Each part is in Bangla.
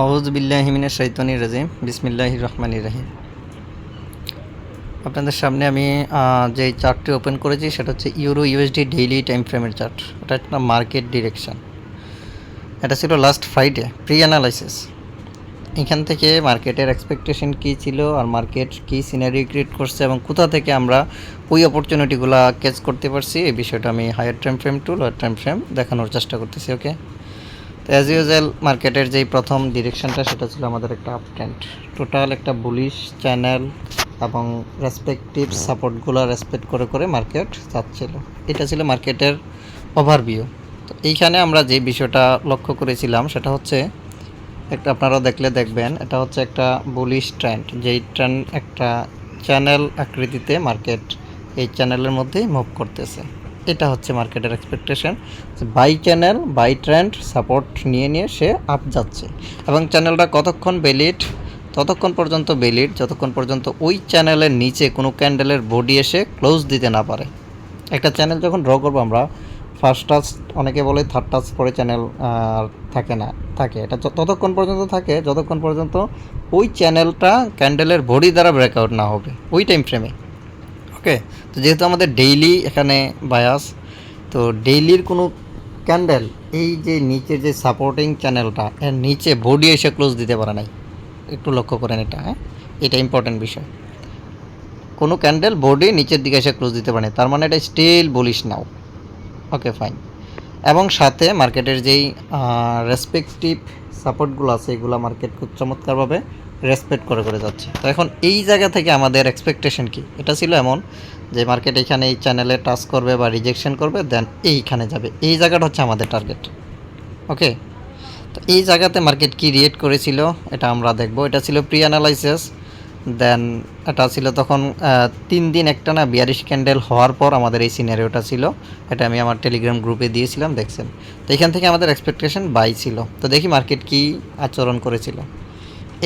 আউযু বিল্লাহি মিনাশ শাইতানির রাজিম বিসমিল্লাহির রহমানির রহিম। আপনাদের সামনে আমি যে চার্টটি ওপেন করেছি সেটা হচ্ছে ইউরো ইউএসডি ডেইলি টাইম ফ্রেমের চার্ট। এটা একটা মার্কেট ডিরেকশন। এটা ছিল লাস্ট ফ্রাইডে প্রি অ্যানালাইসিস। এখান থেকে মার্কেটের এক্সপেকটেশন কী ছিল আর মার্কেট কী সিনারিও ক্রিয়েট করছে এবং কোথা থেকে আমরা ওই অপরচুনিটিগুলো ক্যাচ করতে পারছি এই বিষয়টা আমি higher time frame to lower time frame দেখানোর চেষ্টা করতেছি। ওকে, তো অ্যাজ ইউজুয়াল মার্কেটের যেই প্রথম ডিরেকশনটা সেটা ছিল আমাদের একটা আপ ট্রেন্ড, টোটাল একটা বুলিশ চ্যানেল এবং রেসপেক্টিভ সাপোর্টগুলো রেসপেক্ট করে করে মার্কেট যাচ্ছিল। এটা ছিল মার্কেটের ওভারভিউ। তো এইখানে আমরা যে বিষয়টা লক্ষ্য করেছিলাম সেটা হচ্ছে একটা, আপনারা দেখবেন এটা হচ্ছে একটা বুলিশ ট্রেন্ড, যেই ট্রেন্ড একটা চ্যানেল আকৃতিতে মার্কেট এই চ্যানেলের মধ্যেই মুভ করতেছে। এটা হচ্ছে মার্কেটের expectation, by channel by trend support নিয়ে নিয়ে সে আপ যাচ্ছে এবং চ্যানেলটা কতক্ষণ বেলিড, ততক্ষণ পর্যন্ত বেলিড যতক্ষণ পর্যন্ত ওই চ্যানেলের নিচে কোনো ক্যান্ডেলের বডি এসে ক্লোজ দিতে না পারে। একটা চ্যানেল যখন ড্র করবো আমরা, ফার্স্ট টাচ, অনেকে বলে থার্ড টাচ পরে চ্যানেল থাকে না, থাকে। এটা ততক্ষণ পর্যন্ত থাকে যতক্ষণ পর্যন্ত ওই চ্যানেলটা ক্যান্ডেলের বডি দ্বারা ব্রেকআউট না হবে ওই টাইম ফ্রেমে। ওকে, তো যেহেতু আমাদের ডেইলি এখানে বায়াস, তো ডেইলির কোনো ক্যান্ডেল এই যে নিচের যে সাপোর্টিং চ্যানেলটা এর নিচে বডি এসে ক্লোজ দিতে পারে নাই। একটু লক্ষ্য করেন এটা, হ্যাঁ, এটা ইম্পর্টেন্ট বিষয়। কোনো ক্যান্ডেল বডি নিচের দিকে এসে ক্লোজ দিতে পারে, তার মানে এটা স্টিল বুলিশ নাও। ওকে, ফাইন। এবং সাথে মার্কেটের যেই রেসপেক্টিভ সাপোর্টগুলো আছে এগুলো মার্কেট খুব চমৎকারভাবে রেসপেক্ট করে করে যাচ্ছে। তো এখন এই জায়গা থেকে আমাদের এক্সপেকটেশন কি, এটা ছিল এমন যে মার্কেট এখানে এই চ্যানেলে টাচ করবে বা রিজেকশন করবে, দেন এইখানে যাবে, এই জায়গাটা হচ্ছে আমাদের টার্গেট। ওকে, তো এই জায়গাতে মার্কেট কি রিয়েক্ট করেছিল এটা আমরা দেখব। এটা ছিল প্রি অ্যানালাইসিস, দেন এটা ছিল তখন 3 দিন একটা না বিয়ারিশ ক্যান্ডেল হওয়ার পর আমাদের এই সিনারিওটা ছিল। এটা আমি আমার টেলিগ্রাম গ্রুপে দিয়েছিলাম, দেখছেন। তো এখান থেকে আমাদের এক্সপেকটেশন বাই ছিল। তো দেখি মার্কেট কি আচরণ করেছিল।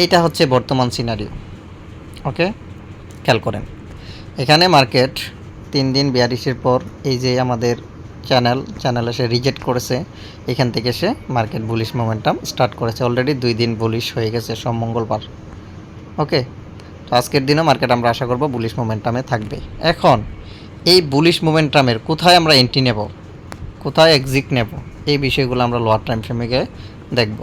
এইটা হচ্ছে বর্তমান সিনারিও। ওকে, খেয়াল করেন এখানে মার্কেট 3 দিন বিয়ারিশের পর এই যে আমাদের চ্যানেল এসে রিজেক্ট করেছে, এখান থেকে সে মার্কেট বুলিশ মোমেন্টাম স্টার্ট করেছে। অলরেডি 2 দিন বুলিশ হয়ে গেছে সোম মঙ্গলবার। ওকে, তো আজকের দিনও মার্কেট আমরা আশা করব বুলিশ মোমেন্টামে থাকবে। এখন এই বুলিশ মোমেন্টামের কোথায় আমরা এন্ট্রি নেব, কোথায় এক্সিট নেব, এই বিষয়গুলো আমরা লোয়ার টাইম ফ্রেমে গিয়ে দেখব।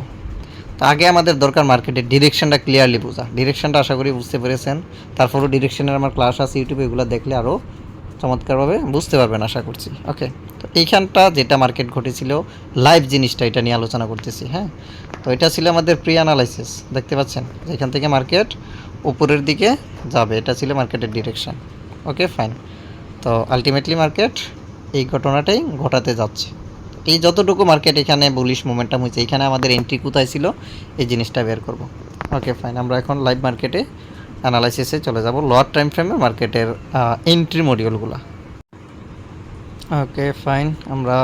তো আগে আমাদের দরকার মার্কেটের ডিরেকশনটা ক্লিয়ারলি বোঝা। ডিরেকশনটা আশা করি বুঝতে পেরেছেন। তারপরও ডিরেকশনের আমার ক্লাস আছে ইউটিউবে, এগুলো দেখলে আরও চমৎকারভাবে বুঝতে পারবেন আশা করছি। ওকে, তো এইখানটা যেটা মার্কেট ঘটেছিল লাইভ জিনিসটা এটা নিয়ে আলোচনা করতেছি। হ্যাঁ, তো এটা ছিল আমাদের প্রি অ্যানালাইসিস, দেখতে পাচ্ছেন এখান থেকে মার্কেট উপরের দিকে যাবে, এটা ছিল মার্কেটের ডিরেকশন। ওকে, ফাইন। তো আলটিমেটলি মার্কেট এই ঘটনাটাই ঘটাতে যাচ্ছে। এই যতটুকু মার্কেট এখানে বুলিশ মোমেন্টাম হয়েছে, এখানে আমাদের এন্ট্রি কোথায় ছিল এই জিনিসটা বের করব। ওকে, ফাইন। আমরা এখন লাইভ মার্কেটে অ্যানালাইসিসে চলে যাব, লোয়ার টাইম ফ্রেমে মার্কেটের এন্ট্রি মডিউলগুলো। ওকে, ফাইন। আমরা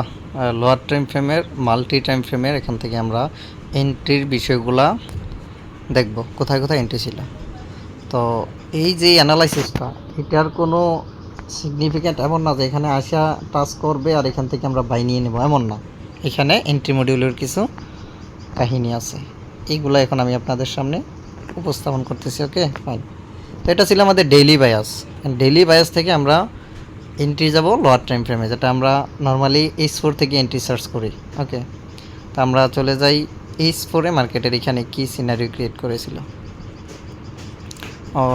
লোয়ার টাইম ফ্রেমের মাল্টি টাইম ফ্রেমের এখান থেকে আমরা এন্ট্রির বিষয়গুলা দেখব, কোথায় কোথায় এন্ট্রি ছিল। তো এই যে অ্যানালাইসিসটা, এটার কোনো সিগনিফিক্যান্ট এমন না যে এখানে আসা টাচ করবে আর এখান থেকে আমরা বাই নিয়ে নেব, এমন না। এখানে এন্ট্রি মডিউলের কিছু কাহিনী আছে, এইগুলো এখন আমি আপনাদের সামনে উপস্থাপন করতেছি। ওকে, ফাইন। তো এটা ছিল আমাদের ডেইলি বায়াস। ডেইলি বায়াস থেকে আমরা এন্ট্রি যাব লোয়ার টাইম ফ্রেমে, যেটা আমরা নর্মালি H4 থেকে এন্ট্রি সার্চ করি। ওকে, তো আমরা চলে যাই H4 এ, মার্কেটের এখানে কি সিনারিও ক্রিয়েট করেছিল।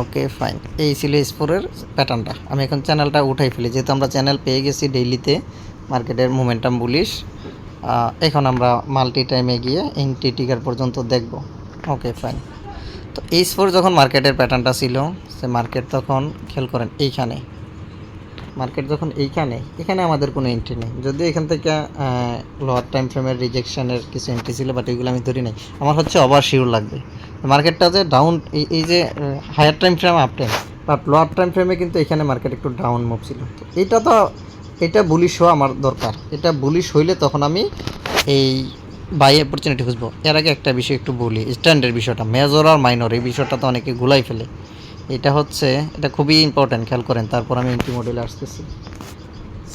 ওকে, ফাইন। এই ছিল H4 এর প্যাটার্নটা। আমি এখন চ্যানেলটা উঠাই ফেলি, যেহেতু আমরা চ্যানেল পেয়ে গেছি ডেইলিতে মার্কেটের মোমেন্টাম বুলিশ। এখন আমরা মাল্টি টাইমে গিয়ে এন্ট্রি টিকার পর্যন্ত দেখব। ওকে, ফাইন। তো H4 যখন মার্কেটের প্যাটার্নটা ছিল, সে মার্কেট তখন খেয়াল করেন এইখানে, মার্কেট যখন এখানে আমাদের কোনো এন্ট্রি নেই, যদিও এখান থেকে লোয়ার টাইম ফ্রেমের রিজেকশনের কিছু এন্ট্রি ছিল, বাট এগুলো আমি ধরি নাই। আমার হচ্ছে ওভার শিওর লাগবে মার্কেটটা যে ডাউন, এই যে higher time frame up time, but lower time ফ্রেমে কিন্তু এখানে মার্কেট একটু ডাউন মুভ ছিল। তো এটা বুলিশ হওয়া আমার দরকার। এটা বুলিশ হইলে তখন আমি এই বাই অপরচুনিটি খুঁজবো। এর আগে একটা বিষয় একটু বলি, স্ট্যান্ডের বিষয়টা, মেজর আর মাইনর, এই বিষয়টা তো অনেকে গুলাই ফেলে। এটা খুবই ইম্পর্ট্যান্ট, খেয়াল করেন। তারপর আমি এন্ট্রি মডেলে আসতেছি।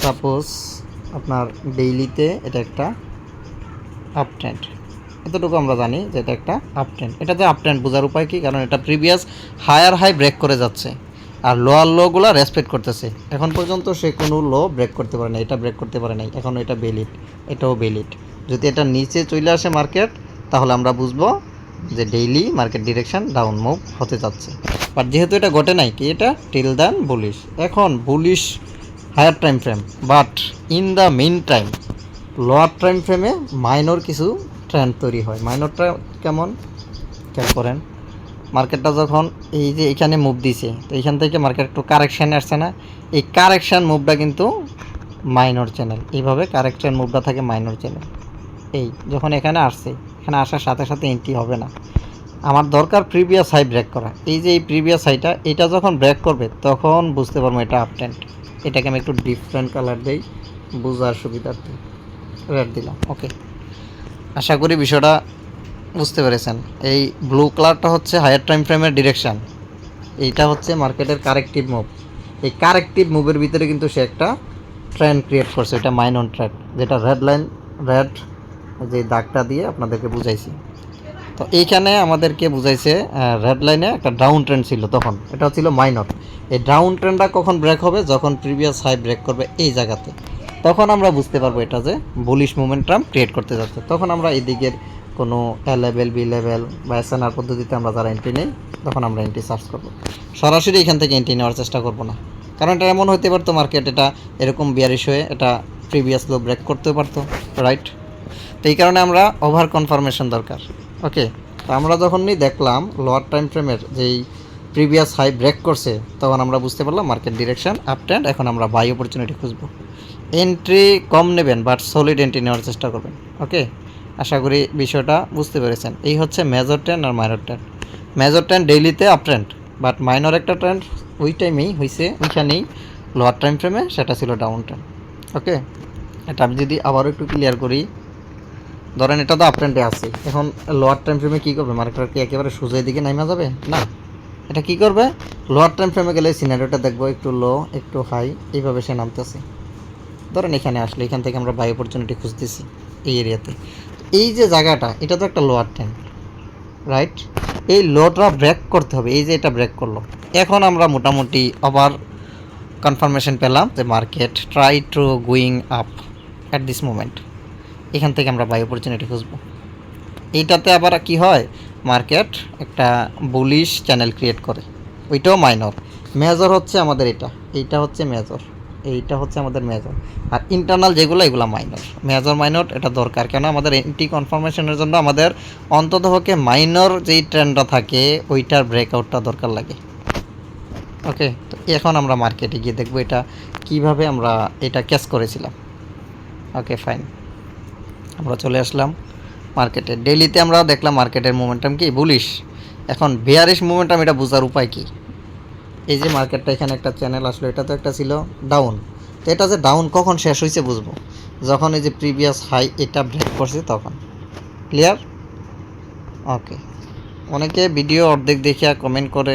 সাপোজ আপনার ডেইলিতে এটা একটা আপ ট্রেন্ড, এতটুকু আমরা জানি যে এটা একটা আপ ট্রেন্ড। এটাতে আপ ট্রেন্ড বোঝার উপায় কী, কারণ এটা প্রিভিয়াস হায়ার হাই ব্রেক করে যাচ্ছে আর লোয়ার লোগুলো রেসপেক্ট করতেছে। এখন পর্যন্ত সে কোনো লো ব্রেক করতে পারে না, এটা ব্রেক করতে পারে নাই, এখন এটা বেলিট, এটাও বেলিট। যদি এটা নিচে চলে আসে মার্কেট তাহলে আমরা বুঝবো যে daily market direction down move হতে যাচ্ছে। বাট যেহেতু এটা ঘটে নাই, কি এটা টিল দেন বুলিশ, এখন bullish higher time frame, but in the main time lower time ফ্রেমে মাইনর কিছু ট্রেন্ড তৈরি হয়। মাইনরটা কেমন খেয়াল করেন, মার্কেটটা যখন এই যে এখানে মুভ দিছে, তো এইখান থেকে মার্কেট একটু কারেকশানে আসছে না, এই কারেকশান মুভটা কিন্তু মাইনর চ্যানেল, এইভাবে কারেকশান মুভটা থাকে মাইনর চ্যানেল। এই যখন এখানে আসছে, এখানে আসার সাথে সাথে এন্ট্রি হবে না, আমার দরকার প্রিভিয়াস হাই ব্রেক করা। এই যে এই প্রিভিয়াস হাইটা, এটা যখন ব্রেক করবে তখন বুঝতে পারবো এটা আপ ট্রেন্ড। এটাকে আমি একটু ডিফারেন্ট কালার দিই বোঝার সুবিধার্থে, রেড দিলাম। ওকে, আশা করি বিষয়টা বুঝতে পেরেছেন। এই ব্লু কালারটা হচ্ছে হায়ার টাইম ফ্রেমের ডিরেকশান, এইটা হচ্ছে মার্কেটের কারেক্টিভ মুভ। এই কারেক্টিভ মুভের ভিতরে কিন্তু সে একটা ট্রেন্ড ক্রিয়েট করছে, এটা মাইনর ট্রেন্ড, যেটা রেড লাইন, রেড যে দাগটা দিয়ে আপনাদেরকে বুঝাইছি। তো এইখানে আমাদেরকে বুঝাইছে রেড লাইনে একটা ডাউন ট্রেন্ড ছিল, তখন এটা ছিল মাইনর। এই ডাউন ট্রেন্ডটা কখন ব্রেক হবে, যখন প্রিভিয়াস হাই ব্রেক করবে এই জায়গাতে, তখন আমরা বুঝতে পারবো এটা যে বুলিশ মোমেন্টাম ক্রিয়েট করতে যাচ্ছে। তখন আমরা এই দিকের কোনো এ লেভেল, বি লেভেল বা এসএনআর পদ্ধতিতে আমরা যারা এন্ট্রি নেই, তখন আমরা এন্ট্রি সার্চ করবো। সরাসরি এখান থেকে এন্ট্রি নেওয়ার চেষ্টা করবো না, কারণ এটা এমন হতে পারতো মার্কেট এটা এরকম বিয়ারিশ হয়ে এটা প্রিভিয়াস লো ব্রেক করতেও পারতো, রাইট? তো এই কারণে আমরা ওভার কনফার্মেশন দরকার। ওকে, তো আমরা যখনই দেখলাম লোয়ার টাইম ফ্রেমের যেই প্রিভিয়াস হাই ব্রেক করছে, তখন আমরা বুঝতে পারলাম মার্কেট ডিরেকশন আপ ট্রেন্ড। এখন আমরা বাই অপরচুনিটি খুঁজবো। এন্ট্রি কম নেবেন, বাট সলিড এন্ট্রি নেওয়ার চেষ্টা করবেন। ওকে, আশা করি বিষয়টা বুঝতে পেরেছেন। এই হচ্ছে মেজর ট্রেন্ড আর মাইনর ট্রেন্ড। মেজর ট্রেন্ড ডেইলিতে আপ ট্রেন্ড, বাট মাইনর একটা ট্রেন্ড ওই টাইমেই হয়েছে, ওইখানেই লোয়ার টাইম ফ্রেমে, সেটা ছিল ডাউন ট্রেন্ড। ওকে, এটা আমি যদি আবারও একটু ক্লিয়ার করি, ধরেন এটা তো আপ ট্রেন্ডে আছে, এখন লোয়ার টাইম ফ্রেমে কী করবে, মার্কেট কি একেবারে সোজা দিকে নামা যাবে না, এটা কি করবে, লোয়ার টাইম ফ্রেমে গেলে সিনারিওটা দেখবো একটু লো একটু হাই, এইভাবে সে নামতেছে। ধরেন এখানে আসলে এখান থেকে আমরা বাই অপরচুনিটি খুঁজতেছি এই এরিয়াতে, এই যে জায়গাটা, এটা তো একটা লোয়ার ট্রেন্ড, রাইট? এই লোটা ব্রেক করতে হবে, এই যে এটা ব্রেক করলো, এখন আমরা মোটামুটি আবার কনফার্মেশন পেলাম যে market try to going up at this moment. এখান থেকে আমরা বাই অপরচুনিটি খুঁজবো। এইটাতে আবার কি হয়, মার্কেট একটা বুলিশ চ্যানেল ক্রিয়েট করে, ওইটাও মাইনর। মেজর হচ্ছে আমাদের এটা, এইটা হচ্ছে মেজর, এইটা হচ্ছে আমাদের মেজর, আর ইন্টারনাল যেগুলো এগুলো মাইনর। মেজর মাইনর এটা দরকার, কেন আমাদের এন্ট্রি কনফার্মেশনের জন্য আমাদের অন্ততপক্ষে মাইনর যেই ট্রেন্ডটা থাকে ওইটার ব্রেকআউটটা দরকার লাগে। ওকে, তো এখন আমরা মার্কেটে গিয়ে দেখবো এটা কিভাবে আমরা এটা ক্যাচ করেছিলাম। ওকে ফাইন, আমরা চলে আসলাম মার্কেটে। ডেইলিতে আমরা দেখলাম মার্কেটের মোমেন্টাম কি বুলিশ। এখন বেয়ারিশ মোমেন্টাম এটা বোঝার উপায় কি, এই যে মার্কেটটা এখানে একটা চ্যানেল আসলো, এটা তো একটা ছিল ডাউন, তো এটা যে ডাউন কখন শেষ হয়েছে বুঝবো, যখন এই যে প্রিভিয়াস হাই এটা ব্রেক করছে তখন। ক্লিয়ার? ওকে, অনেকে ভিডিও অর্ধেক দেখিয়া কমেন্ট করে,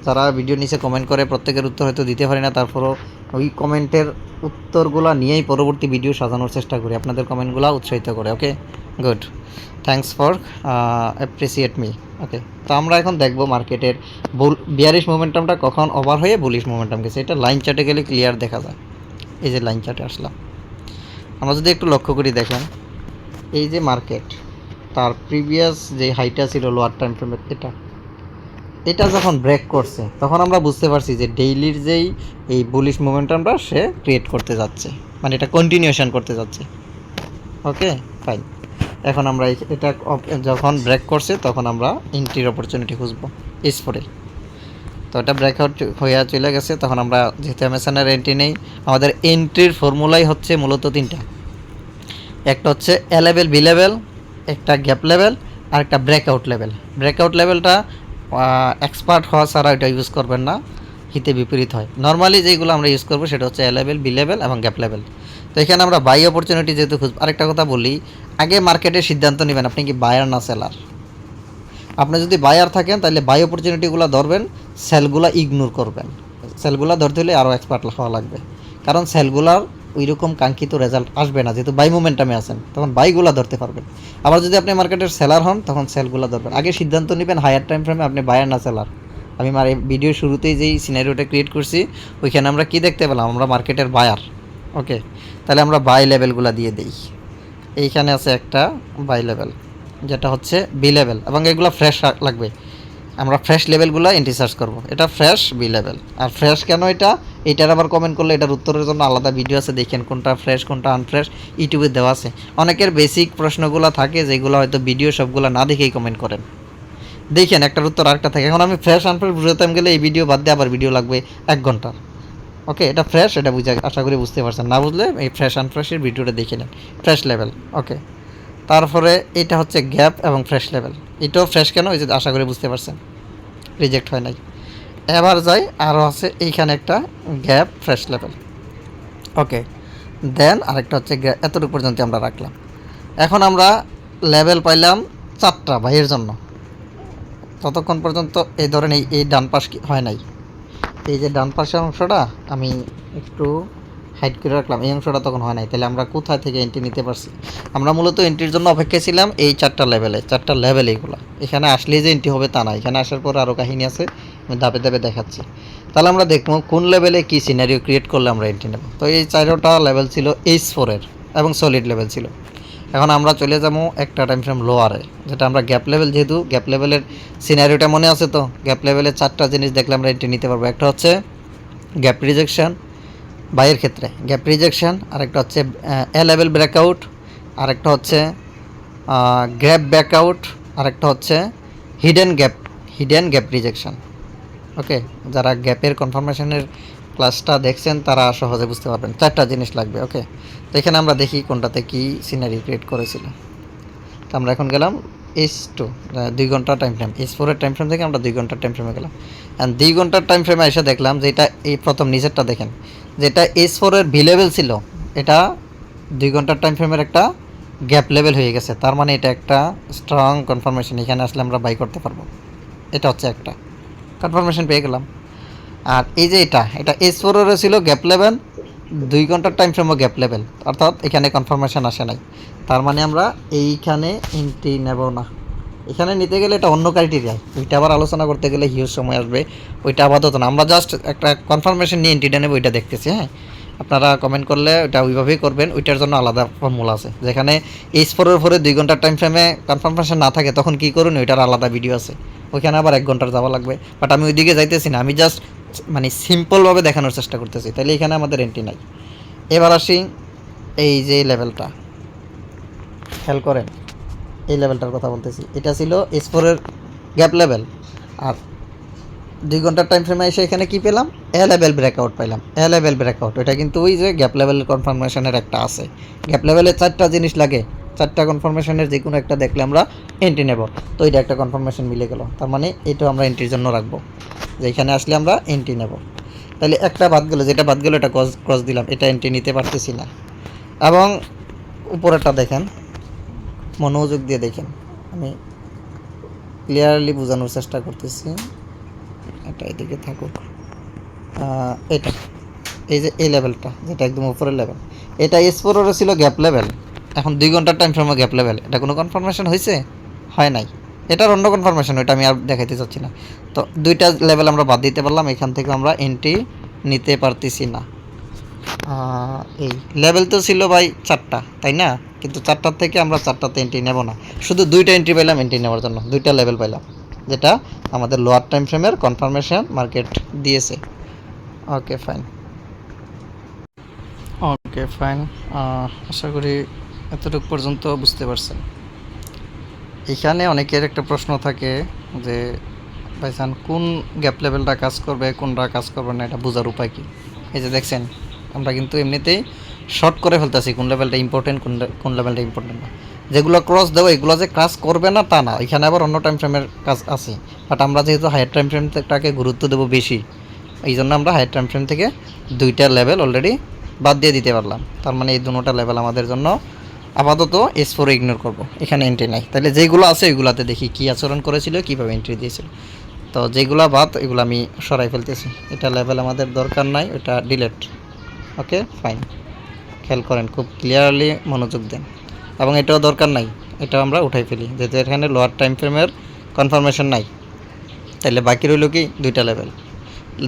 যারা ভিডিও নিচে কমেন্ট করে প্রত্যেকের উত্তর হয়তো দিতে পারি না, তারপরও ওই কমেন্টের উত্তরগুলো নিয়েই পরবর্তী ভিডিও সাজানোর চেষ্টা করি, আপনাদের কমেন্টগুলো উৎসাহিত করে। Okay good, thanks for appreciate me. Okay, তো আমরা এখন দেখব মার্কেটের বিয়ারিশ মোমেন্টামটা কখন ওভার হয়ে বুলিশ মোমেন্টাম গেছে। এটা লাইন চার্টে গেলে ক্লিয়ার দেখা যায়। এই যে লাইন চার্টে আসলাম, আমরা যদি একটু লক্ষ্য করি দেখেন, এই যে মার্কেট তার প্রিভিয়াস যে হাইটা ছিল লোয়ার টাইম ফ্রেমের, এটা যখন ব্রেক করছে তখন আমরা বুঝতে পারছি যে ডেইলির যেই এই বুলিশ মোমেন্টামটা সে ক্রিয়েট করতে যাচ্ছে, মানে এটা কন্টিনিউশন করতে যাচ্ছে। ওকে ফাইন, এখন আমরা এটা যখন ব্রেক করছে তখন আমরা এন্ট্রির অপরচুনিটি খুঁজবো S4-এ। তো এটা ব্রেকআউট হয়ে চলে গেছে, তখন আমরা যেহেতু অ্যামাজনের এন্ট্রি নেই, আমাদের এন্ট্রির ফর্মুলাই হচ্ছে মূলত তিনটা, একটা হচ্ছে এ লেভেল, বি লেভেল, একটা গ্যাপ লেভেল, আর একটা ব্রেকআউট লেভেল। ব্রেকআউট লেভেলটা এক্সপার্ট হওয়া ছাড়া এটা ইউজ করবেন না, হিতে বিপরীত হয়। নর্মালি যেগুলো আমরা ইউজ করবো সেটা হচ্ছে এ লেভেল, বি লেভেল এবং গ্যাপ লেভেল। তো এখানে আমরা বাই অপরচুনিটি যেহেতু খুঁজবো। আরেকটা কথা বলি, আগে মার্কেটের সিদ্ধান্ত নেবেন আপনি কি বায়ার না সেলার। আপনি যদি বায়ার থাকেন তাহলে বাই অপরচুনিটিগুলো ধরবেন, সেলগুলো ইগনোর করবেন। সেলগুলো ধরতে হলে আরও এক্সপার্ট হওয়া লাগবে, কারণ সেলগুলার ওই রকম কাঙ্ক্ষিত রেজাল্ট আসবে না, যেহেতু বাই মোমেন্টামে আছেন তখন বাইগুলো ধরতে পারবেন। আবার যদি আপনি মার্কেটের সেলার হন তখন সেলগুলো ধরবেন। আগে সিদ্ধান্ত নেবেন হায়ার টাইম ফ্রেমে আপনি বায়ার না সেলার। আমি আমার ভিডিওর শুরুতেই যেই সিনারিওটা ক্রিয়েট করছি ওইখানে আমরা কি দেখতে পেলাম, আমরা মার্কেটের বায়ার। ওকে, তাহলে আমরা বাই লেভেলগুলো দিয়ে দিই। এইখানে আছে একটা বাই লেভেল যেটা হচ্ছে বি লেভেল, এবং এগুলো ফ্রেশ লাগবে। আমরা ফ্রেশ লেভেলগুলো এন্ট্রি সার্চ করবো। এটা ফ্রেশ বি লেভেল। আর ফ্রেশ কেন এটার আবার কমেন্ট করলে এটার উত্তরের জন্য আলাদা ভিডিও আছে, দেখেন কোনটা ফ্রেশ কোনটা আনফ্রেশ, ইউটিউবে দেওয়া আছে। অনেকের বেসিক প্রশ্নগুলো থাকে যেগুলো হয়তো ভিডিও সবগুলো না দেখেই কমেন্ট করেন, দেখেন একটার উত্তর আরেকটা থাকে। এখন আমি ফ্রেশ আনফ্রেশ বুঝাতে গেলে এই ভিডিও বাদ দিয়ে আবার ভিডিও লাগবে 1 ঘন্টা। ওকে, এটা ফ্রেশ, এটা বুঝে আশা করি বুঝতে পারছেন। না বুঝলে এই ফ্রেশ আনফ্রেশের ভিডিওটা দেখে নেন, ফ্রেশ লেভেল। ওকে, তারপরে এটা হচ্ছে গ্যাপ এবং ফ্রেশ লেভেল। এটাও ফ্রেশ কেন, এই যে আশা করি বুঝতে পারছেন, রিজেক্ট হয় নাই। এবার যাই, আরও আছে এইখানে একটা গ্যাপ ফ্রেশ লেভেল। ওকে, দেন আরেকটা হচ্ছে এতটুকু পর্যন্ত আমরা রাখলাম। এখন আমরা লেভেল পাইলাম 4টা ভাইয়ের জন্য। ততক্ষণ পর্যন্ত এই ধরেন এই ডান পাশ হয় নাই। এই যে ডান পাশের অংশটা আমি একটু হাইড করে রাখলাম, এই অংশটা তখন হয় নাই। তাহলে আমরা কোথায় থেকে এন্ট্রি নিতে পারছি? আমরা মূলত এন্ট্রির জন্য অপেক্ষায় ছিলাম এই 4টা লেভেল। এইগুলো এখানে আসলেই যে এন্ট্রি হবে তা না, এখানে আসার পর আরও কাহিনী আছে, আমি ধাপে ধাপে দেখাচ্ছি। তাহলে আমরা দেখবো কোন লেভেলে কী সিনারিও ক্রিয়েট করলে আমরা এন্ট্রি নেব। তো এই 4টা লেভেল ছিল H4 এর এবং সলিড লেভেল ছিল। এখন আমরা চলে যাবো একটা টাইম ফ্রেম লোয়ারে, যেটা আমরা গ্যাপ লেভেল, যেহেতু গ্যাপ লেভেলের সিনারিওটা মনে আছে। তো গ্যাপ লেভেলে 4টা জিনিস দেখলে আমরা এন্ট্রি নিতে পারবো। একটা হচ্ছে গ্যাপ রিজেকশন বাইয়ের ক্ষেত্রে, গ্যাপ রিজেকশন, আরেকটা হচ্ছে এ লেভেল ব্রেকআউট, আরেকটা হচ্ছে গ্যাপ ব্যাকআউট, আরেকটা হচ্ছে হিডেন গ্যাপ রিজেকশন। ওকে, যারা গ্যাপের কনফার্মেশনের ক্লাসটা দেখছেন তারা সহজে বুঝতে পারবেন। 4টা জিনিস লাগবে। ওকে, তো এখানে আমরা দেখি কোনটাতে কী সিনারি ক্রিয়েট করেছিল। তো আমরা এখন গেলাম H2, 2 ঘন্টা টাইম ফ্রেম। H4 এর টাইম ফ্রেম থেকে আমরা 2 ঘন্টার টাইম ফ্রেমে গেলাম। অ্যান্ড 2 ঘন্টার টাইম ফ্রেমে এসে দেখলাম যে এটা এই প্রথম নিচেরটা দেখেন, যেটা H4 এর ভি লেভেল ছিল, এটা 2 ঘন্টার টাইম ফ্রেমের একটা গ্যাপ লেভেল হয়ে গেছে। তার মানে এটা একটা স্ট্রং কনফার্মেশন, এখানে আসলে আমরা বাই করতে পারবো। এটা হচ্ছে একটা কনফার্মেশন পেয়ে গেলাম। আর এই যে এটা H4 এর ছিল গ্যাপ লেভেল, 2 ঘন্টার টাইম ফ্রেমও গ্যাপ লেভেল, অর্থাৎ এখানে কনফার্মেশন আসে নাই। তার মানে আমরা এইখানে এন্ট্রি নেব না। এখানে নিতে গেলে এটা অন্য ক্রাইটেরিয়ায়, ওইটা আবার আলোচনা করতে গেলে হিউজ সময় আসবে। ওইটা আপাতত না, আমরা জাস্ট একটা কনফার্মেশন নিয়ে এন্ট্রিটা নেব, ওইটা দেখতেছি। হ্যাঁ, আপনারা কমেন্ট করলে ওইটা ওইভাবেই করবেন। ওইটার জন্য আলাদা ফর্মুলা আছে। যেখানে H4 এর পরে 2 ঘন্টার টাইম ফ্রেমে কনফার্মেশন না থাকে তখন কী করুন, ওইটার আলাদা ভিডিও আছে, ওইখানে আবার 1 ঘন্টার যাওয়া লাগবে। বাট আমি ওইদিকে যাইতেছি না, আমি জাস্ট মানে সিম্পলভাবে দেখানোর চেষ্টা করতেছি। তাহলে এখানে আমাদের এন্ট্রি নাই। এবার আসি এই যে লেভেলটা, খেয়াল করেন এই লেভেলটার কথা বলতেছি। এটা ছিল H4 এর গ্যাপ লেভেল। আর 2 ঘন্টার টাইম ফ্রেমে এসে এখানে কী পেলাম, এ লেভেল ব্রেকআউট পাইলাম। এ লেভেল ব্রেকআউট এটা কিন্তু ওই যে গ্যাপ লেভেল কনফার্মেশনের একটা আছে। গ্যাপ লেভেলে 4টা জিনিস লাগে, 4টা কনফার্মেশনের যে কোনো একটা দেখলে আমরা এন্ট্রি নেব। তো এটা একটা কনফার্মেশন মিলে গেল, তার মানে এটাও আমরা এন্ট্রির জন্য রাখবো, যে এখানে আসলে আমরা এন্ট্রি নেব। তাহলে একটা বাদ গেলো, যেটা বাদ গেলো এটা ক্রস দিলাম, এটা এন্ট্রি নিতে পারতেছি না। এবং উপরেরটা দেখেন, মনোযোগ দিয়ে দেখেন, আমি ক্লিয়ারলি বোঝানোর চেষ্টা করতেছি। এটা এদিকে থাকুক। এটা এই যে এই লেভেলটা, যেটা একদম উপরের লেভেল, এটা H4 এর ছিল গ্যাপ লেভেল। এখন 2 ঘন্টার টাইম ফ্রেমে গ্যাপ লেভেল, এটা কোনো কনফার্মেশন হয়েছে? হয় নাই। এটার অন্য কনফার্মেশন, ওইটা আমি আর দেখাইতে চাচ্ছি না। তো 2টা লেভেল আমরা বাদ দিতে পারলাম, এখান থেকে আমরা এন্ট্রি নিতে পারতেছি না। এই লেভেল তো ছিল ভাই 4টা, তাই না? কিন্তু 4টার থেকে আমরা 4টাতে এন্ট্রি নেব না, শুধু 2টা এন্ট্রি পাইলাম এন্ট্রি নেওয়ার জন্য, 2টা লেভেল পাইলাম, যেটা আমাদের লোয়ার টাইম ফ্রেমের কনফার্মেশন মার্কেট দিয়েছে। ওকে ফাইন, ওকে ফাইন, আশা করি এতটুকু পর্যন্ত বুঝতে পারছেন। এখানে অনেকের একটা প্রশ্ন থাকে যে ভাইজান কোন গ্যাপ লেভেলটা কাজ করবে কোনটা কাজ করবে না, এটা বোঝার উপায় কী? এই যে দেখছেন, আমরা কিন্তু এমনিতেই শর্ট করে ফেলতেছি কোন লেভেলটা ইম্পর্টেন্ট কোন লেভেলটা ইম্পর্টেন্ট না। যেগুলো ক্রস দেবো এগুলো যে কাজ করবে না তা না, এখানে আবার অন্য টাইম ফ্রেমের কাজ আছে। বাট আমরা যেহেতু হায়ার টাইম ফ্রেমটাকে গুরুত্ব দেবো বেশি, এই জন্য আমরা হায়ার টাইম ফ্রেম থেকে 2টা লেভেল অলরেডি বাদ দিয়ে দিতে পারলাম। তার মানে এই দুটো লেভেল আমাদের জন্য আপাতত H4 ইগনোর করবো, এখানে এন্ট্রি নাই। তাহলে যেগুলো আছে ওইগুলোতে দেখি কী আচরণ করেছিল, কীভাবে এন্ট্রি দিয়েছিল। তো যেগুলো বাদ এগুলো আমি সরাই ফেলতেছি, এটা লেভেল আমাদের দরকার নাই, ওটা ডিলেট। Okay fine. খেয়াল করেন, খুব ক্লিয়ারলি মনোযোগ দেন। এবং এটাও দরকার নাই, এটাও আমরা উঠাই ফেলি, যেহেতু এখানে লোয়ার টাইম ফ্রেমের কনফার্মেশন নাই। তাহলে বাকি রইল কি 2টা লেভেল।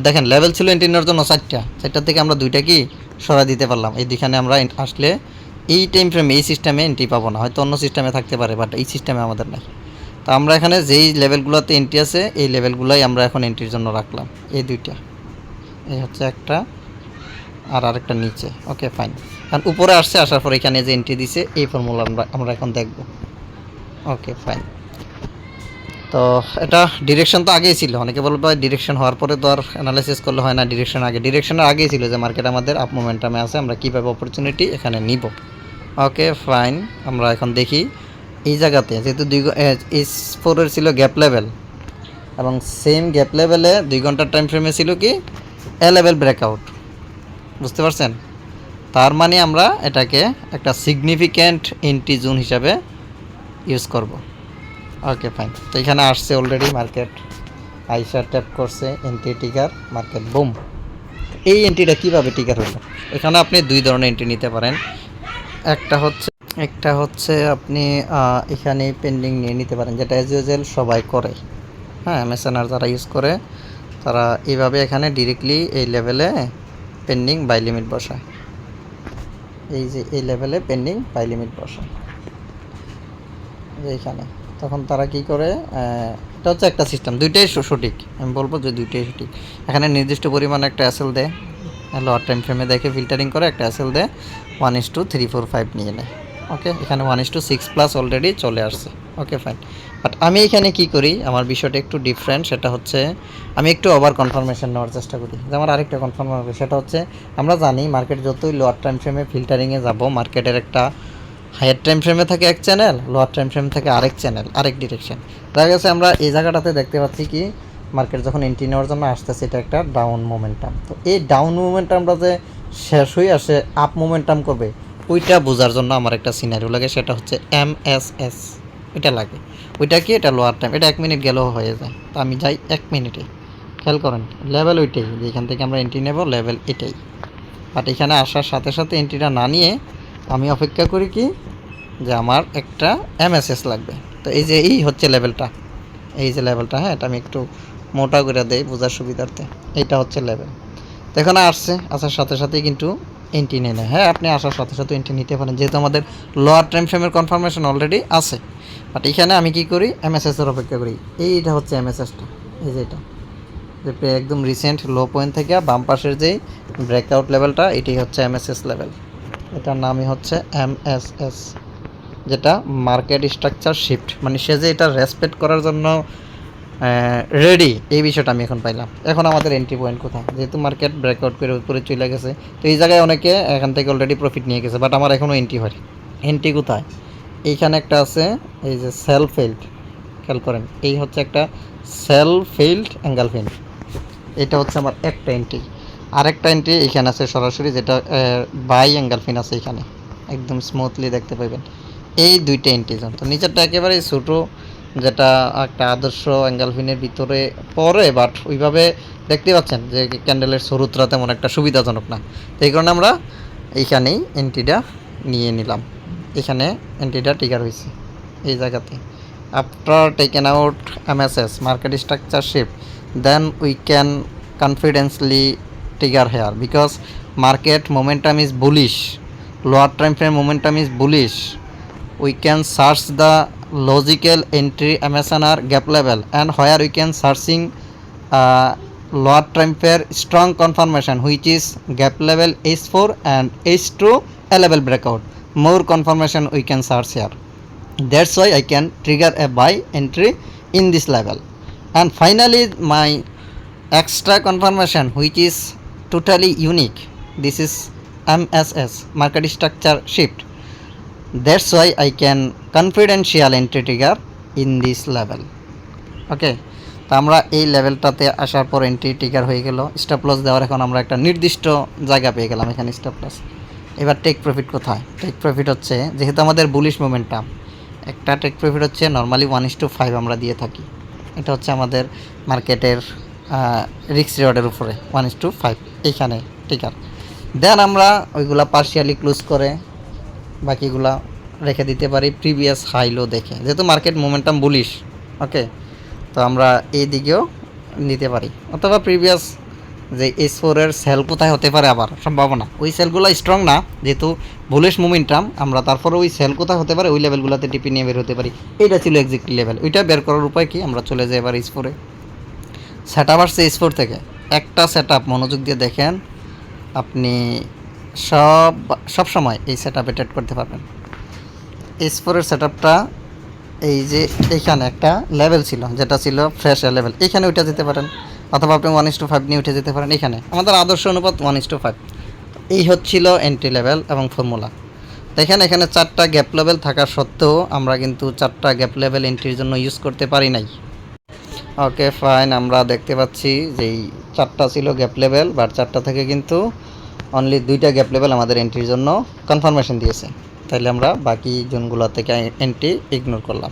দেখেন লেভেল ছিল এন্ট্রি নেওয়ার জন্য 4টা থেকে আমরা 2টা কি সরা দিতে পারলাম। এইখানে আমরা আসলে এই টাইম ফ্রেমে এই সিস্টেমে এন্ট্রি পাবো না, হয়তো অন্য সিস্টেমে থাকতে পারে, বাট এই সিস্টেমে আমাদের নাই। তো আমরা এখানে যেই লেভেলগুলোতে এন্ট্রি আছে এই লেভেলগুলোই আমরা এখন এন্ট্রির জন্য রাখলাম, এই 2টা। এই হচ্ছে একটা আর আরেকটা নিচে। Okay fine. কারণ উপরে আসছে, আসার পর এখানে যে এন্ট্রি দিছে এই ফর্মুলা আমরা এখন দেখব। Okay fine. তো এটা ডিরেকশন তো আগেই ছিল, অনেকে বলবে ডিরেকশন হওয়ার পরে তো আর অ্যানালাইসিস করলে হয় না, ডিরেকশনের আগেই ছিল যে মার্কেট আমাদের আপ মোমেন্টামে আছে, আমরা কীভাবে অপরচুনিটি এখানে নিব। Okay fine. আমরা এখন দেখি এই জায়গাতে যেহেতু S4 ছিল গ্যাপ লেভেল, এবং সেম গ্যাপ লেভেলে 2 ঘন্টার টাইম ফ্রেমে ছিল কি এ লেভেল ব্রেকআউট। বুঝতে পারছেন? তার মানে আমরা এটাকে একটা সিগনিফিক্যান্ট এন্ট্রি জোন হিসাবে ইউজ করব। Okay fine. তো এখানে আসছে অলরেডি মার্কেট, আইসা ট্যাপ করছে, এন্ট্রি ট্রিগার, মার্কেট বুম। এই এন্ট্রিটা কীভাবে ট্রিগার হলো? এখানে আপনি 2 ধরনের এন্ট্রি নিতে পারেন। একটা হচ্ছে আপনি এখানে পেন্ডিং নিয়ে নিতে পারেন, যেটা অ্যাজ ইউজুয়াল সবাই করে। হ্যাঁ, মেসেনার যারা ইউজ করে তারা এইভাবে এখানে ডিরেক্টলি এই লেভেলে পেন্ডিং বাই লিমিট বসায়। এই যে এই লেভেলে পেন্ডিং বাই লিমিট বসায় এইখানে, তখন তারা কি করে, এটা হচ্ছে একটা সিস্টেম, 2টাই সঠিক। আমি বলবো যে 2টাই সঠিক। এখানে নির্দিষ্ট পরিমাণে একটা অ্যাসেল দেয়, লোয়ার টাইম ফ্রেমে দেখে ফিল্টারিং করে একটা অ্যাসেল দেয়, 1:345 নিয়ে নেয়। ওকে, এখানে 1:6+ অলরেডি চলে আসছে। Okay fine. বাট আমি এখানে কি করি, আমার বিষয়টা একটু ডিফারেন্ট। সেটা হচ্ছে আমি একটু ওভার কনফার্মেশন নেওয়ার চেষ্টা করি, যে আমার আরেকটা কনফার্ম হবে। সেটা হচ্ছে আমরা জানি মার্কেট যতই লোয়ার টাইম ফ্রেমে ফিল্টারিংয়ে যাব, মার্কেটের একটা হায়ার টাইম ফ্রেমে থাকে এক চ্যানেল, লোয়ার টাইম ফ্রেমে থাকে আরেক চ্যানেল, আরেক ডিরেকশন। দেখা গেছে আমরা এই জায়গাটাতে দেখতে পাচ্ছি কি মার্কেট যখন এন্ট্রি নেওয়ার জন্য আসতেছে, এটা একটা ডাউন মোমেন্টাম। তো এই ডাউন মোমেন্টামটা যে শেষ হয়ে আসে আপ মোমেন্টাম করবে, ওইটা বোঝার জন্য আমার একটা সিনারিও লাগে, সেটা হচ্ছে MSS। ওইটা লাগে। ওইটা কি, এটা লোয়ার টাইম, এটা 1 মিনিট গেলেও হয়ে যায়। তো আমি যাই 1 মিনিটে। খেয়াল করেন লেভেল ওইটাই, যেখান থেকে আমরা এন্ট্রি নেব লেভেল এটাই। বাট এখানে আসার সাথে সাথে এন্ট্রিটা না নিয়ে আমি অপেক্ষা করি কি, যে আমার একটা MSS লাগবে। তো এই হচ্ছে লেভেলটা, এই যে লেভেলটা, হ্যাঁ, এটা আমি একটু মোটা করে দেই বোঝার সুবিধার্থে। এইটা হচ্ছে লেভেল। তো এখানে আসার সাথে সাথেই কিন্তু এন্ট্রি নিয়ে নেয়। হ্যাঁ, আপনি আসার সাথে সাথে এন্ট্রি নিতে পারেন, যেহেতু আমাদের লোয়ার টাইম ফ্রেমের কনফার্মেশন অলরেডি আছে। বাট এখানে আমি কি করি, MSS-এর অপেক্ষা করি। এইটা হচ্ছে MSS-টা, এই যে এটা, যে একদম রিসেন্ট লো পয়েন্ট থেকে বাম পাশের যেই ব্রেকআউট লেভেলটা, এটাই হচ্ছে MSS লেভেল। এটার নামই হচ্ছে MSS, যেটা মার্কেট স্ট্রাকচার শিফট, মানে সে যে এটা রেসপেক্ট করার জন্য রেডি, এই বিষয়টা আমি এখন পাইলাম। এখন আমাদের এন্ট্রি পয়েন্ট কোথায়, যেহেতু মার্কেট ব্রেকআউট করে উপরে চলে গেছে, তো এই জায়গায় অনেকে এখান থেকে অলরেডি প্রফিট নিয়ে গেছে, বাট আমার এখনও এন্ট্রি হয়। এন্ট্রি কোথায়, এইখানে একটা আছে, এই যে সেল ফেইল্ড। খেয়াল করেন, এই হচ্ছে একটা সেল ফেইল্ড এঙ্গেলফিন। এটা হচ্ছে আমার একটা এন্ট্রি। আরেকটা এন্ট্রি এখানে আছে সরাসরি, যেটা বাই এঙ্গেলফিন আছে এখানে, একদম স্মুথলি দেখতে পাবেন। এই 2টা এন্ট্রি জোন। তো নিচেরটা একেবারেই ছোটো, যেটা একটা আদর্শ এঙ্গেলফিনের ভিতরে পড়ে, বাট ওইভাবে দেখতে পাচ্ছেন যে ক্যান্ডেলের শুরুটা তেমন একটা সুবিধাজনক না। তো এই কারণে আমরা এইখানেই এন্ট্রিটা নিয়ে নিলাম। এখানে এন্ট্রিটা ট্রিগার হয়েছে এই জায়গাতে। After taken out MSS market structure shift, then we can confidently trigger here because market momentum is bullish, lower time frame momentum is bullish. We can search the logical entry MSNR gap level, and where we can searching lower time frame strong confirmation, which is gap level H4 and H2 a level breakout. More confirmation we can search here. That's why I can trigger a buy entry in this level. And finally my extra confirmation, which is totally unique, this is MSS market structure shift. That's why I can confidential entry trigger in this level. Okay, তো আমরা এই লেভেলটাতে আসার পর এন্ট্রি ট্রিগার হয়ে গেল। স্টপ লস দেওয়ার এখন আমরা একটা নির্দিষ্ট জায়গা পেয়ে গেলাম, এখানে স্টপ লস। এবার টেক প্রফিট কোথায়? টেক প্রফিট হচ্ছে, যেহেতু আমাদের বুলিশ মোমেন্টাম, একটা টেক প্রফিট হচ্ছে নর্মালি 1:5 আমরা দিয়ে থাকি। এটা হচ্ছে আমাদের মার্কেটের রিস্ক রিওয়ার্ডের উপরে 1:5 এইখানে ট্রিগার। দেন আমরা ওইগুলা পার্শিয়ালি ক্লোজ করে বাকিগুলা রেখে দিতে পারি প্রিভিয়াস হাই লো দেখে, যেহেতু মার্কেট মোমেন্টাম বুলিশ। ওকে, তো আমরা এই দিকেও নিতে পারি, অথবা প্রিভিয়াস যে S4 এর সেল কোথায় হতে পারে আবার সম্ভাবনা, ওই সেলগুলো স্ট্রং না যেহেতু বুলিশ মোমেন্টাম, আমরা তারপরে ওই সেল কোথায় হতে পারে ওই লেভেলগুলোতে টিপি নিয়ে বের হতে পারি। এইটা ছিল এক্সাক্টলি লেভেল, ওইটা বের করার উপায় কি, আমরা চলে যাই এবার S4 এ। সেট আপ আসছে S4 থেকে, একটা সেট আপ মনোযোগ দিয়ে দেখেন, আপনি সব সময় এই সেট আপে ট্রেড করতে পারবেন। S4 এর সেট আপটা এই যে এইখানে একটা লেভেল ছিল যেটা ছিল ফ্রেশ লেভেল, এখানে উঠে যেতে পারেন, অথবা আপনি 1:5 নিয়ে উঠে যেতে পারেন। এখানে আমাদের আদর্শ অনুপাত 1:5। এই হচ্ছিল এন্ট্রি লেভেল এবং ফর্মুলা। দেখেন এখানে 4টা গ্যাপ লেভেল থাকা সত্ত্বেও আমরা কিন্তু 4টা গ্যাপ লেভেল এন্ট্রির জন্য ইউজ করতে পারি নাই। ওকে ফাইন, আমরা দেখতে পাচ্ছি যে এই 4টা ছিল গ্যাপ লেভেল, বাট 4টা থেকে কিন্তু অনলি 2টা গ্যাপ লেভেল আমাদের এন্ট্রির জন্য কনফার্মেশন দিয়েছে। তাইলে আমরা বাকি জোনগুলো থেকে এন্ট্রি ইগনোর করলাম।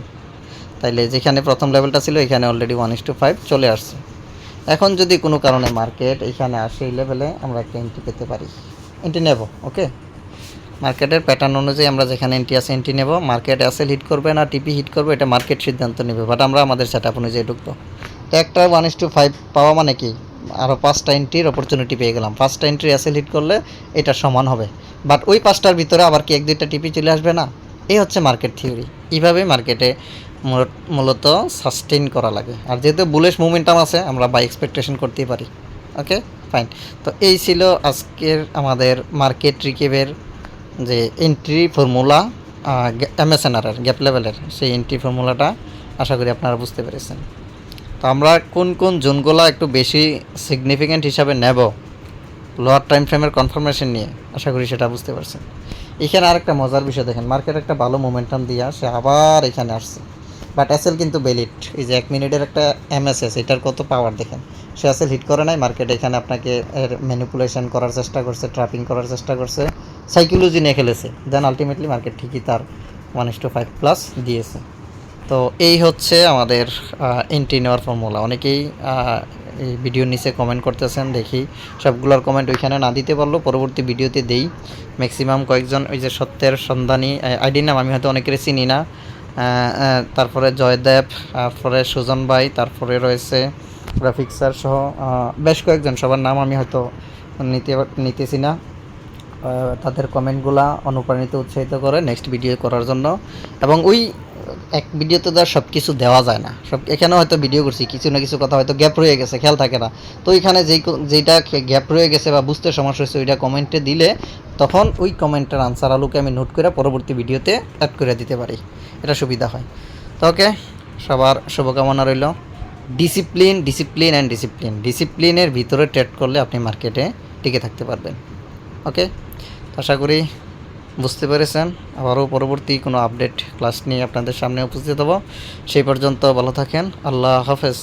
তাইলে যেখানে প্রথম লেভেলটা ছিল এখানে অলরেডি 1:5 চলে আসছে। এখন যদি কোনো কারণে মার্কেট এখানে আসে এই লেভেলে, আমরা একটা এন্ট্রি পেতে পারি, এন্ট্রি নেব। ওকে, মার্কেটের প্যাটার্ন অনুযায়ী আমরা যেখানে এন্ট্রি আছে এন্ট্রি নেব। মার্কেট এসএল হিট করবে না টিপি হিট করবে এটা মার্কেট সিদ্ধান্ত নেবে, বাট আমরা আমাদের সেট আপ অনুযায়ী ঢুকবো। তো একটা 1:5 পাওয়া মানে কি, আরও 5টা এন্ট্রির অপরচুনিটি পেয়ে গেলাম। 5টা এন্ট্রি এসএল হিট করলে এটা সমান হবে, বাট ওই 5টার ভিতরে আবার কি 1-2টা টিপি চলে আসবে না। এই হচ্ছে মার্কেট থিওরি। এইভাবেই মার্কেটে মূলত সাস্টেইন করা লাগে। আর যেহেতু বুলিশ মোমেন্টাম আছে আমরা বাই এক্সপেকটেশন করতেই পারি। ওকে ফাইন, তো এই ছিল আজকের আমাদের মার্কেট রিকেভের যে এন্ট্রি ফর্মুলা, MSNR-এর গ্যাপ লেভেলের সেই এন্ট্রি ফর্মুলাটা আশা করি আপনারা বুঝতে পেরেছেন। তো আমরা কোন কোন জোনগুলো একটু বেশি সিগনিফিক্যান্ট হিসাবে নেব লোয়ার টাইম ফ্রেমের কনফার্মেশন নিয়ে, আশা করি সেটা বুঝতে পারছেন। এখানে আরেকটা মজার বিষয় দেখেন, মার্কেট একটা ভালো মোমেন্টাম দিয়ে সে আবার এখানে আসছে, বাট এসএল কিন্তু বেলিট। এই যে 1 মিনিটের একটা MSS, এটার কত পাওয়ার দেখেন, সে এসএল হিট করে নাই। মার্কেট এখানে আপনাকে ম্যানিপুলেশন করার চেষ্টা করছে, ট্র্যাপিং করার চেষ্টা করছে, সাইকোলজি নিয়ে খেলেছে, দেন আলটিমেটলি মার্কেট ঠিকই তার 1:5 প্লাস দিয়েছে। তো এই হচ্ছে আমাদের এন্ট্রি নেওয়ার ফর্মুলা। অনেকেই এই ভিডিওর নিচে কমেন্ট করতেছেন, দেখি সবগুলোর কমেন্ট ওইখানে না দিতে পারলেও পরবর্তী ভিডিওতে দেই। ম্যাক্সিমাম কয়েকজন ওই যে সত্যের সন্ধানী আইডির নাম আমি হয়তো অনেকের চিনি না, তারপরে জয়দেব, তারপরে সুজন ভাই, তারপরে রয়েছে গ্রাফিক স্যার সহ বেশ কয়েকজন, সবার নাম আমি হয়তো নিতেছি না। তাদের কমেন্টগুলা অনুপ্রাণিত উৎসাহিত করে নেক্সট ভিডিও করার জন্য। এবং ওই এক ভিডিওতে তো আর সব কিছু দেওয়া যায় না, সব এখানে হয়তো ভিডিও করছি কিছু না কিছু কথা হয়তো গ্যাপ রয়ে গেছে, খেয়াল থাকে না। তো ওইখানে যেইটা গ্যাপ রয়ে গেছে বা বুঝতে সমস্যা হয়েছে ওইটা কমেন্টে দিলে তখন ওই কমেন্টের আনসার আলোকে আমি নোট করে পরবর্তী ভিডিওতে অ্যাড করে দিতে পারি, এটা সুবিধা হয়। তো ওকে, সবার শুভকামনা রইল। ডিসিপ্লিন ডিসিপ্লিন অ্যান্ড ডিসিপ্লিন, ডিসিপ্লিনের ভিতরে ট্রেড করলে আপনি মার্কেটে টিকে থাকতে পারবেন। ওকে, আশা করি বুঝতে পেরেছেন। আবারও পরবর্তী কোনো আপডেট ক্লাস নিয়ে আপনাদের সামনে উপস্থিত হব। সেই পর্যন্ত ভালো থাকেন, আল্লাহ হাফেজ।